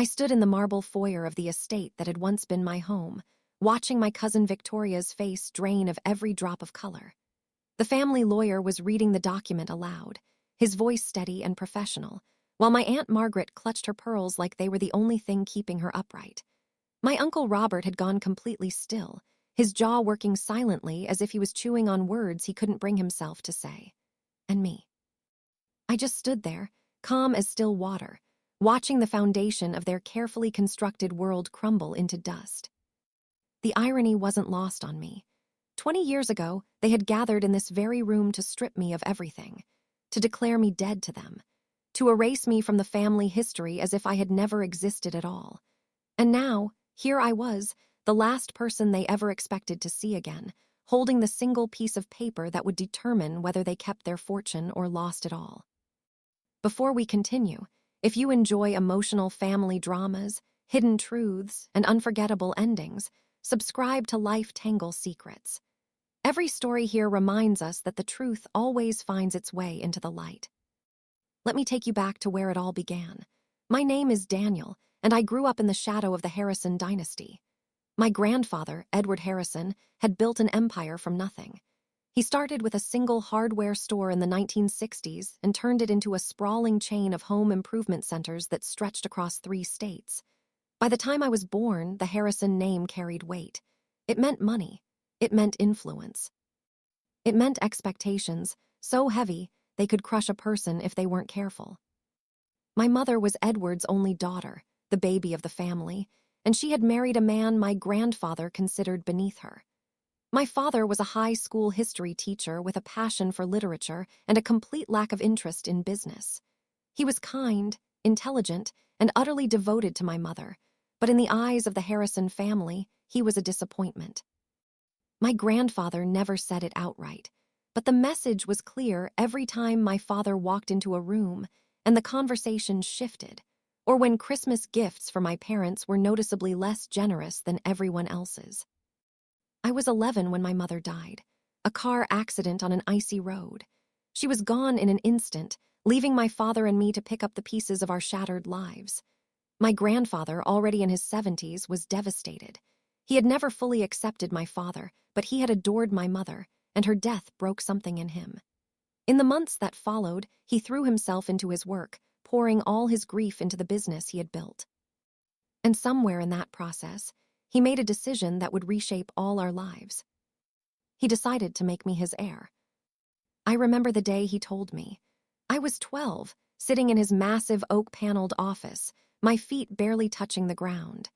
I stood in the marble foyer of the estate that had once been my home, watching my cousin Victoria's face drain of every drop of color. The family lawyer was reading the document aloud, his voice steady and professional, while my Aunt Margaret clutched her pearls like they were the only thing keeping her upright. My Uncle Robert had gone completely still, his jaw working silently as if he was chewing on words he couldn't bring himself to say. And me. I just stood there, calm as still water, watching the foundation of their carefully constructed world crumble into dust. The irony wasn't lost on me. 20 years ago, they had gathered in this very room to strip me of everything, to declare me dead to them, to erase me from the family history as if I had never existed at all. And now, here I was, the last person they ever expected to see again, holding the single piece of paper that would determine whether they kept their fortune or lost it all. Before we continue, if you enjoy emotional family dramas, hidden truths, and unforgettable endings, subscribe to Life Tangle Secrets. Every story here reminds us that the truth always finds its way into the light. Let me take you back to where it all began. My name is Daniel, and I grew up in the shadow of the Harrison dynasty. My grandfather, Edward Harrison, had built an empire from nothing. He started with a single hardware store in the 1960s and turned it into a sprawling chain of home improvement centers that stretched across 3 states. By the time I was born, the Harrison name carried weight. It meant money. It meant influence. It meant expectations, so heavy they could crush a person if they weren't careful. My mother was Edward's only daughter, the baby of the family, and she had married a man my grandfather considered beneath her. My father was a high school history teacher with a passion for literature and a complete lack of interest in business. He was kind, intelligent, and utterly devoted to my mother, but in the eyes of the Harrison family, he was a disappointment. My grandfather never said it outright, but the message was clear every time my father walked into a room and the conversation shifted, or when Christmas gifts for my parents were noticeably less generous than everyone else's. I was 11 when my mother died, a car accident on an icy road. She was gone in an instant, leaving my father and me to pick up the pieces of our shattered lives. My grandfather, already in his 70s, was devastated. He had never fully accepted my father, but he had adored my mother, and her death broke something in him. In the months that followed, he threw himself into his work, pouring all his grief into the business he had built. And somewhere in that process, he made a decision that would reshape all our lives. He decided to make me his heir. I remember the day he told me. I was 12, sitting in his massive oak-paneled office, my feet barely touching the ground.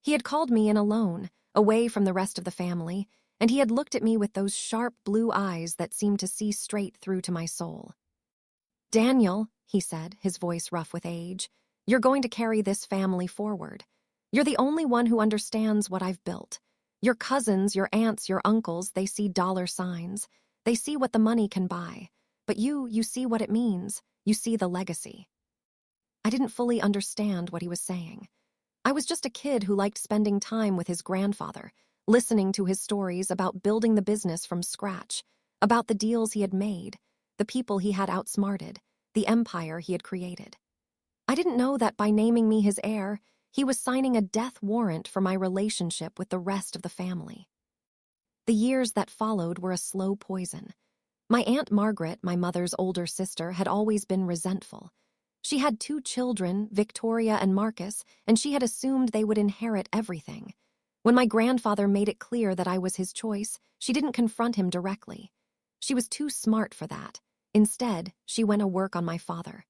He had called me in alone, away from the rest of the family, and he had looked at me with those sharp blue eyes that seemed to see straight through to my soul. "Daniel," he said, his voice rough with age, "you're going to carry this family forward. You're the only one who understands what I've built. Your cousins, your aunts, your uncles, they see dollar signs. They see what the money can buy. But you see what it means. You see the legacy." I didn't fully understand what he was saying. I was just a kid who liked spending time with his grandfather, listening to his stories about building the business from scratch, about the deals he had made, the people he had outsmarted, the empire he had created. I didn't know that by naming me his heir, he was signing a death warrant for my relationship with the rest of the family. The years that followed were a slow poison. My Aunt Margaret, my mother's older sister, had always been resentful. She had 2 children, Victoria and Marcus, and she had assumed they would inherit everything. When my grandfather made it clear that I was his choice, she didn't confront him directly. She was too smart for that. Instead, she went to work on my father.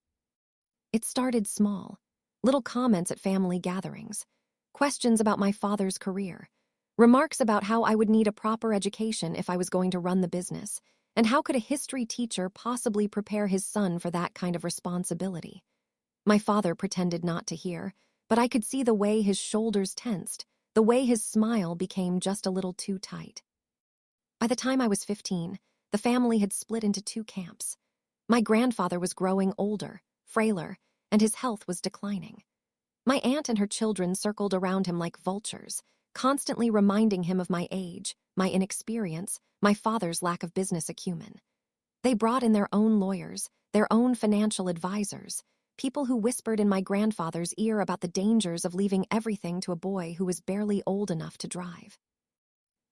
It started small. Little comments at family gatherings, questions about my father's career, remarks about how I would need a proper education if I was going to run the business, and how could a history teacher possibly prepare his son for that kind of responsibility. My father pretended not to hear, but I could see the way his shoulders tensed, the way his smile became just a little too tight. By the time I was 15, the family had split into 2 camps. My grandfather was growing older, frailer, and his health was declining. My aunt and her children circled around him like vultures, constantly reminding him of my age, my inexperience, my father's lack of business acumen. They brought in their own lawyers, their own financial advisors, people who whispered in my grandfather's ear about the dangers of leaving everything to a boy who was barely old enough to drive.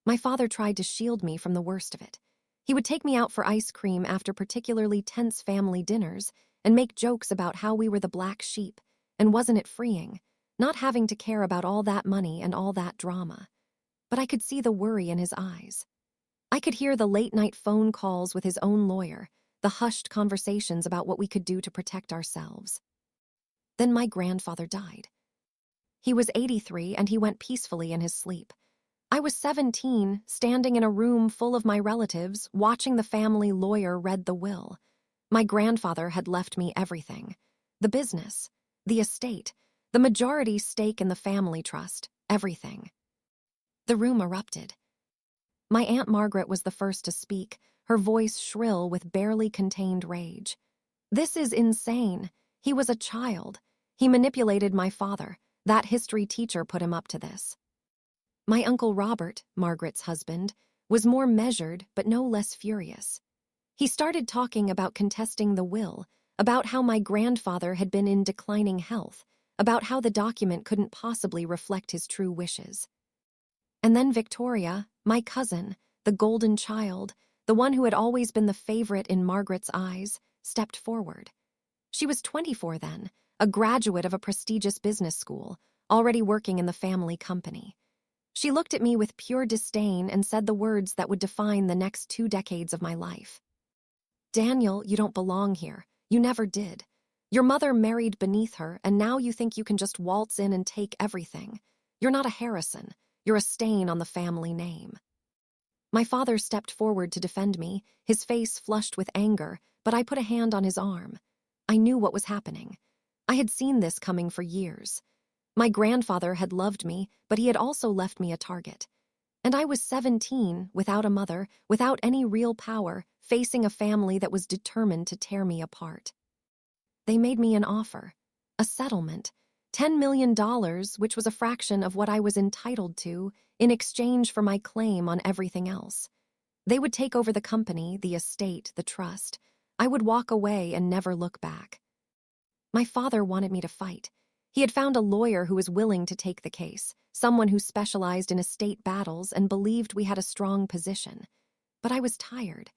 My father tried to shield me from the worst of it. He would take me out for ice cream after particularly tense family dinners and make jokes about how we were the black sheep, and wasn't it freeing, not having to care about all that money and all that drama. But I could see the worry in his eyes. I could hear the late-night phone calls with his own lawyer, the hushed conversations about what we could do to protect ourselves. Then my grandfather died. He was 83 and he went peacefully in his sleep. I was 17, standing in a room full of my relatives, watching the family lawyer read the will. My grandfather had left me everything. The business, the estate, the majority stake in the family trust, everything. The room erupted. My Aunt Margaret was the first to speak, her voice shrill with barely contained rage. "This is insane. He was a child. He manipulated my father. That history teacher put him up to this." My Uncle Robert, Margaret's husband, was more measured but no less furious. He started talking about contesting the will, about how my grandfather had been in declining health, about how the document couldn't possibly reflect his true wishes. And then Victoria, my cousin, the golden child, the one who had always been the favorite in Margaret's eyes, stepped forward. She was 24 then, a graduate of a prestigious business school, already working in the family company. She looked at me with pure disdain and said the words that would define the next 2 decades of my life. "Daniel, you don't belong here. You never did. Your mother married beneath her, and now you think you can just waltz in and take everything. You're not a Harrison. You're a stain on the family name." My father stepped forward to defend me, his face flushed with anger, but I put a hand on his arm. I knew what was happening. I had seen this coming for years. My grandfather had loved me, but he had also left me a target. And I was 17, without a mother, without any real power, facing a family that was determined to tear me apart. They made me an offer, a settlement, $10 million, which was a fraction of what I was entitled to, in exchange for my claim on everything else. They would take over the company, the estate, the trust. I would walk away and never look back. My father wanted me to fight. He had found a lawyer who was willing to take the case, someone who specialized in estate battles and believed we had a strong position. But I was tired.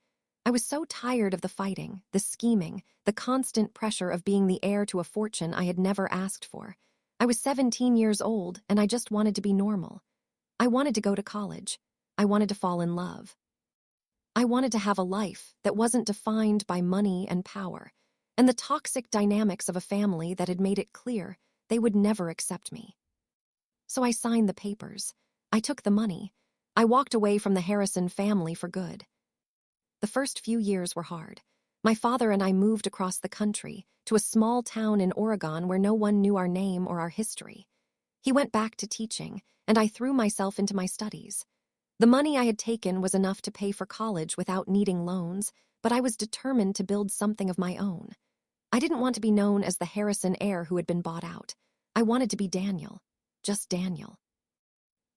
I was so tired of the fighting, the scheming, the constant pressure of being the heir to a fortune I had never asked for. I was 17 years old, and I just wanted to be normal. I wanted to go to college. I wanted to fall in love. I wanted to have a life that wasn't defined by money and power, and the toxic dynamics of a family that had made it clear they would never accept me. So I signed the papers. I took the money. I walked away from the Harrison family for good. The first few years were hard. My father and I moved across the country to a small town in Oregon where no one knew our name or our history. He went back to teaching, and I threw myself into my studies. The money I had taken was enough to pay for college without needing loans, but I was determined to build something of my own. I didn't want to be known as the Harrison heir who had been bought out. I wanted to be Daniel. Just Daniel.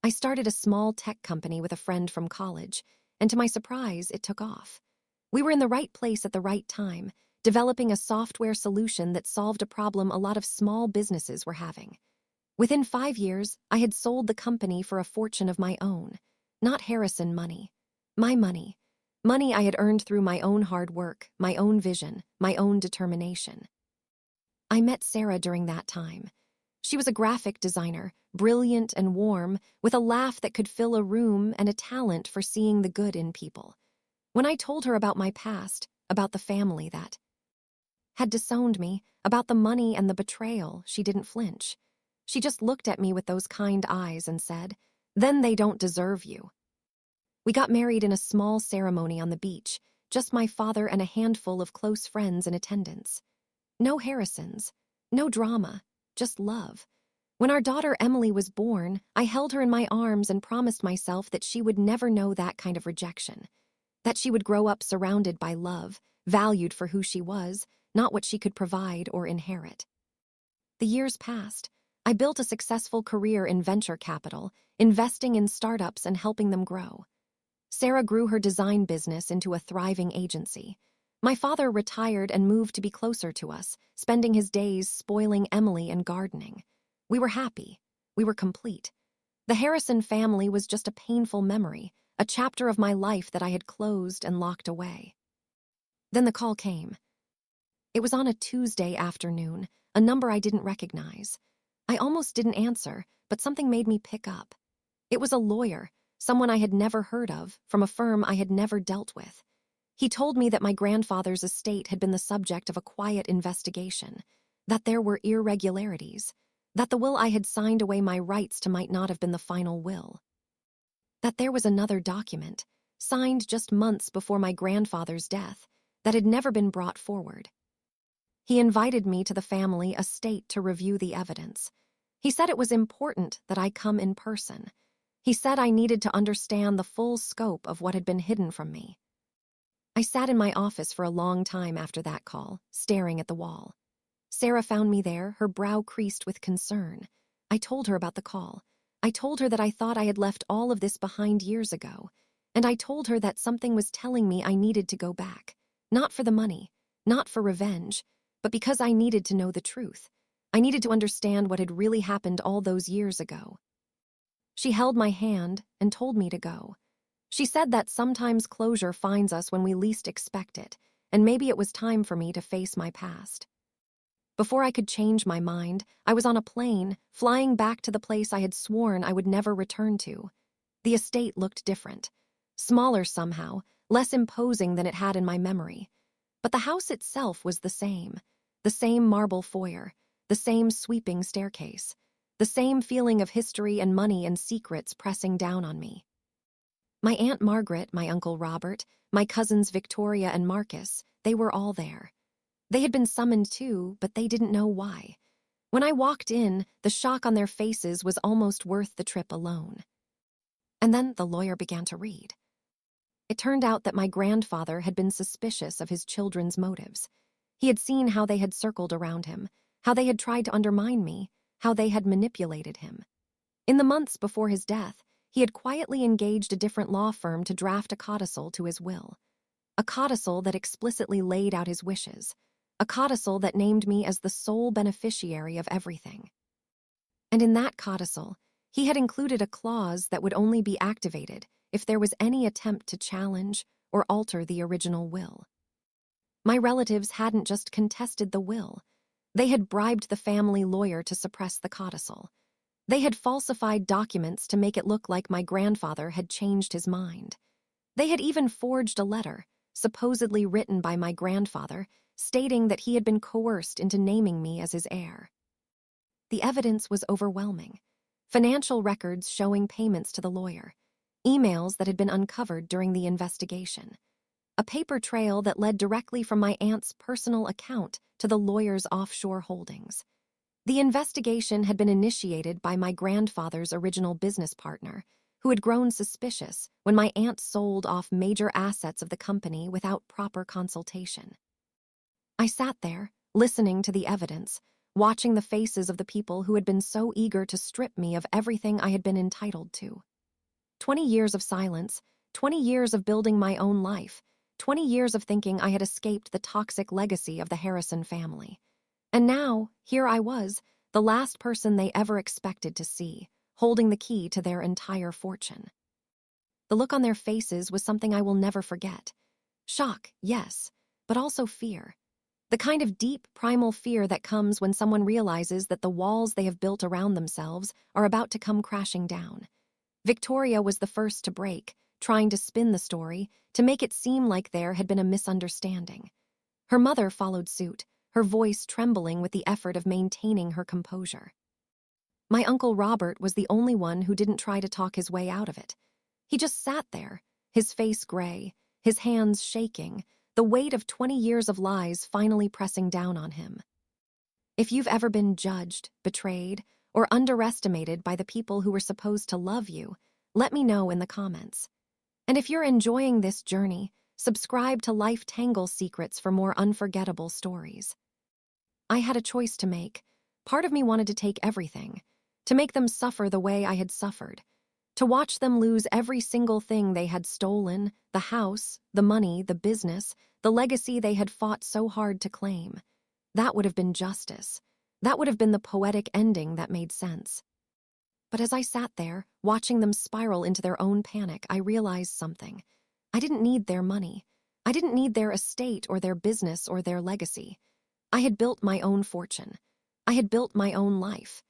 I started a small tech company with a friend from college, and to my surprise, it took off. We were in the right place at the right time, developing a software solution that solved a problem a lot of small businesses were having. Within 5 years, I had sold the company for a fortune of my own. Not Harrison money. My money. Money I had earned through my own hard work, my own vision, my own determination. I met Sarah during that time. She was a graphic designer, brilliant and warm, with a laugh that could fill a room and a talent for seeing the good in people. When I told her about my past, about the family that had disowned me, about the money and the betrayal, she didn't flinch. She just looked at me with those kind eyes and said, "Then they don't deserve you." We got married in a small ceremony on the beach, just my father and a handful of close friends in attendance. No Harrisons, no drama, just love. When our daughter Emily was born, I held her in my arms and promised myself that she would never know that kind of rejection, that she would grow up surrounded by love, valued for who she was, not what she could provide or inherit. The years passed. I built a successful career in venture capital, investing in startups and helping them grow. Sarah grew her design business into a thriving agency. My father retired and moved to be closer to us, spending his days spoiling Emily and gardening. We were happy. We were complete. The Harrison family was just a painful memory, a chapter of my life that I had closed and locked away. Then the call came. It was on a Tuesday afternoon, a number I didn't recognize. I almost didn't answer, but something made me pick up. It was a lawyer, someone I had never heard of, from a firm I had never dealt with. He told me that my grandfather's estate had been the subject of a quiet investigation, that there were irregularities, that the will I had signed away my rights to might not have been the final will, that there was another document, signed just months before my grandfather's death, that had never been brought forward. He invited me to the family estate to review the evidence. He said it was important that I come in person. He said I needed to understand the full scope of what had been hidden from me. I sat in my office for a long time after that call, staring at the wall. Sarah found me there, her brow creased with concern. I told her about the call. I told her that I thought I had left all of this behind years ago, and I told her that something was telling me I needed to go back, not for the money, not for revenge, but because I needed to know the truth. I needed to understand what had really happened all those years ago. She held my hand and told me to go. She said that sometimes closure finds us when we least expect it, and maybe it was time for me to face my past. Before I could change my mind, I was on a plane, flying back to the place I had sworn I would never return to. The estate looked different. Smaller somehow, less imposing than it had in my memory. But the house itself was the same marble foyer, the same sweeping staircase, the same feeling of history and money and secrets pressing down on me. My Aunt Margaret, my Uncle Robert, my cousins Victoria and Marcus, they were all there. They had been summoned too, but they didn't know why. When I walked in, the shock on their faces was almost worth the trip alone. And then the lawyer began to read. It turned out that my grandfather had been suspicious of his children's motives. He had seen how they had circled around him, how they had tried to undermine me, how they had manipulated him. In the months before his death, he had quietly engaged a different law firm to draft a codicil to his will. A codicil that explicitly laid out his wishes. A codicil that named me as the sole beneficiary of everything. And in that codicil, he had included a clause that would only be activated if there was any attempt to challenge or alter the original will. My relatives hadn't just contested the will. They had bribed the family lawyer to suppress the codicil. They had falsified documents to make it look like my grandfather had changed his mind. They had even forged a letter, supposedly written by my grandfather, stating that he had been coerced into naming me as his heir. The evidence was overwhelming. Financial records showing payments to the lawyer, emails that had been uncovered during the investigation, a paper trail that led directly from my aunt's personal account to the lawyer's offshore holdings. The investigation had been initiated by my grandfather's original business partner, who had grown suspicious when my aunt sold off major assets of the company without proper consultation. I sat there, listening to the evidence, watching the faces of the people who had been so eager to strip me of everything I had been entitled to. 20 years of silence, 20 years of building my own life, 20 years of thinking I had escaped the toxic legacy of the Harrison family. And now, here I was, the last person they ever expected to see, holding the key to their entire fortune. The look on their faces was something I will never forget. Shock, yes, but also fear. The kind of deep, primal fear that comes when someone realizes that the walls they have built around themselves are about to come crashing down. Victoria was the first to break, trying to spin the story, to make it seem like there had been a misunderstanding. Her mother followed suit, her voice trembling with the effort of maintaining her composure. My Uncle Robert was the only one who didn't try to talk his way out of it. He just sat there, his face gray, his hands shaking, the weight of 20 years of lies finally pressing down on him. If you've ever been judged, betrayed, or underestimated by the people who were supposed to love you, let me know in the comments. And if you're enjoying this journey, subscribe to Life Tangle Secrets for more unforgettable stories. I had a choice to make. Part of me wanted to take everything, to make them suffer the way I had suffered, To watch them lose every single thing they had stolen, the house, the money, the business, the legacy they had fought so hard to claim. That would have been justice. That would have been the poetic ending that made sense. But as I sat there, watching them spiral into their own panic, I realized something. I didn't need their money. I didn't need their estate or their business or their legacy. I had built my own fortune. I had built my own life.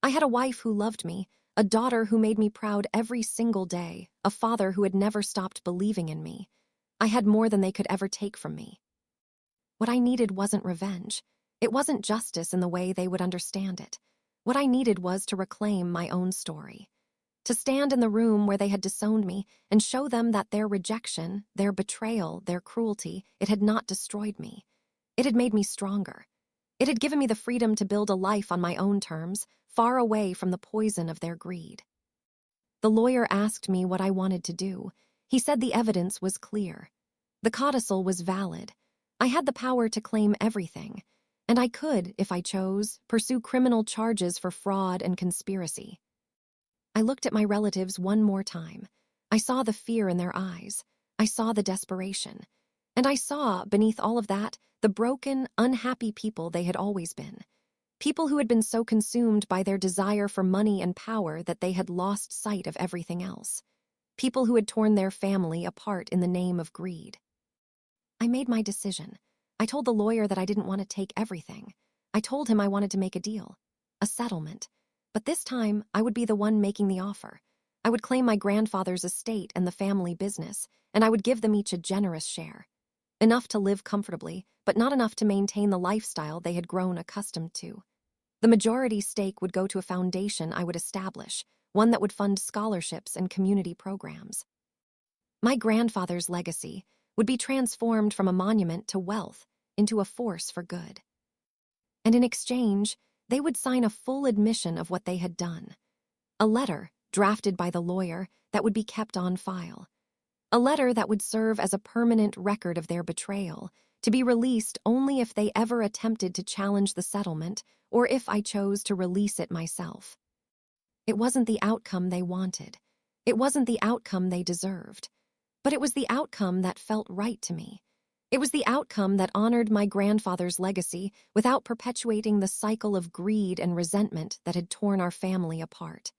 I had a wife who loved me, a daughter who made me proud every single day, a father who had never stopped believing in me. I had more than they could ever take from me. What I needed wasn't revenge. It wasn't justice in the way they would understand it. What I needed was to reclaim my own story. To stand in the room where they had disowned me and show them that their rejection, their betrayal, their cruelty, it had not destroyed me. It had made me stronger. It had given me the freedom to build a life on my own terms, far away from the poison of their greed. The lawyer asked me what I wanted to do. He said the evidence was clear. The codicil was valid. I had the power to claim everything, and I could, if I chose, pursue criminal charges for fraud and conspiracy. I looked at my relatives one more time. I saw the fear in their eyes. I saw the desperation. And I saw, beneath all of that, the broken, unhappy people they had always been. People who had been so consumed by their desire for money and power that they had lost sight of everything else. People who had torn their family apart in the name of greed. I made my decision. I told the lawyer that I didn't want to take everything. I told him I wanted to make a deal, a settlement. But this time, I would be the one making the offer. I would claim my grandfather's estate and the family business, and I would give them each a generous share. Enough to live comfortably, but not enough to maintain the lifestyle they had grown accustomed to. The majority stake would go to a foundation I would establish, one that would fund scholarships and community programs. My grandfather's legacy would be transformed from a monument to wealth into a force for good. And in exchange, they would sign a full admission of what they had done. A letter, drafted by the lawyer, that would be kept on file. A letter that would serve as a permanent record of their betrayal, to be released only if they ever attempted to challenge the settlement or if I chose to release it myself. It wasn't the outcome they wanted. It wasn't the outcome they deserved. But it was the outcome that felt right to me. It was the outcome that honored my grandfather's legacy without perpetuating the cycle of greed and resentment that had torn our family apart.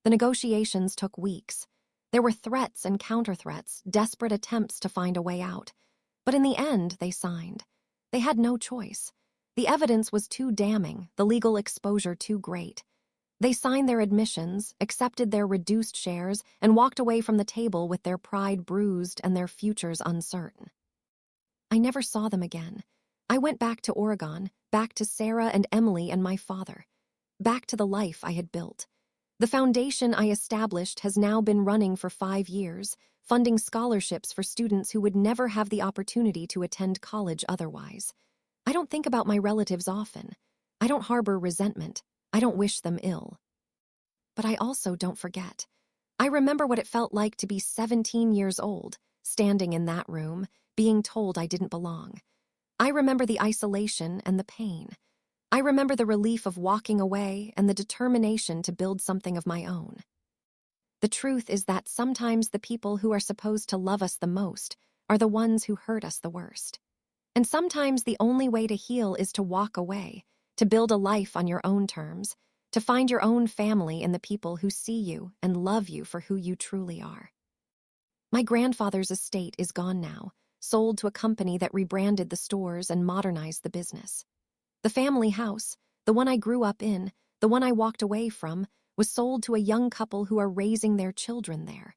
The negotiations took weeks. There were threats and counter-threats, desperate attempts to find a way out. But in the end, they signed. They had no choice. The evidence was too damning, the legal exposure too great. They signed their admissions, accepted their reduced shares, and walked away from the table with their pride bruised and their futures uncertain. I never saw them again. I went back to Oregon, back to Sarah and Emily and my father, back to the life I had built. The foundation I established has now been running for 5 years, funding scholarships for students who would never have the opportunity to attend college otherwise. I don't think about my relatives often. I don't harbor resentment. I don't wish them ill. But I also don't forget. I remember what it felt like to be 17 years old, standing in that room, being told I didn't belong. I remember the isolation and the pain. I remember the relief of walking away and the determination to build something of my own. The truth is that sometimes the people who are supposed to love us the most are the ones who hurt us the worst. And sometimes the only way to heal is to walk away, to build a life on your own terms, to find your own family in the people who see you and love you for who you truly are. My grandfather's estate is gone now, sold to a company that rebranded the stores and modernized the business. The family house, the one I grew up in, the one I walked away from, was sold to a young couple who are raising their children there.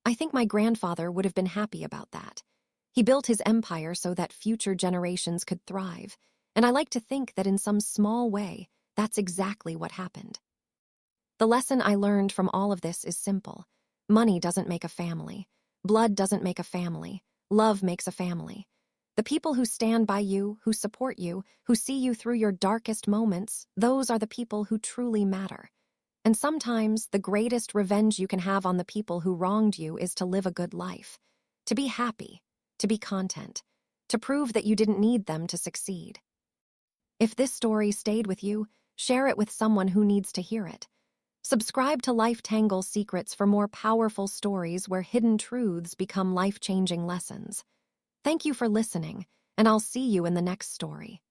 I think my grandfather would have been happy about that. He built his empire so that future generations could thrive, and I like to think that in some small way, that's exactly what happened. The lesson I learned from all of this is simple. Money doesn't make a family. Blood doesn't make a family. Love makes a family. The people who stand by you, who support you, who see you through your darkest moments, those are the people who truly matter. And sometimes the greatest revenge you can have on the people who wronged you is to live a good life, to be happy, to be content, to prove that you didn't need them to succeed. If this story stayed with you, share it with someone who needs to hear it. Subscribe to Life Tangle Secrets for more powerful stories where hidden truths become life-changing lessons. Thank you for listening, and I'll see you in the next story.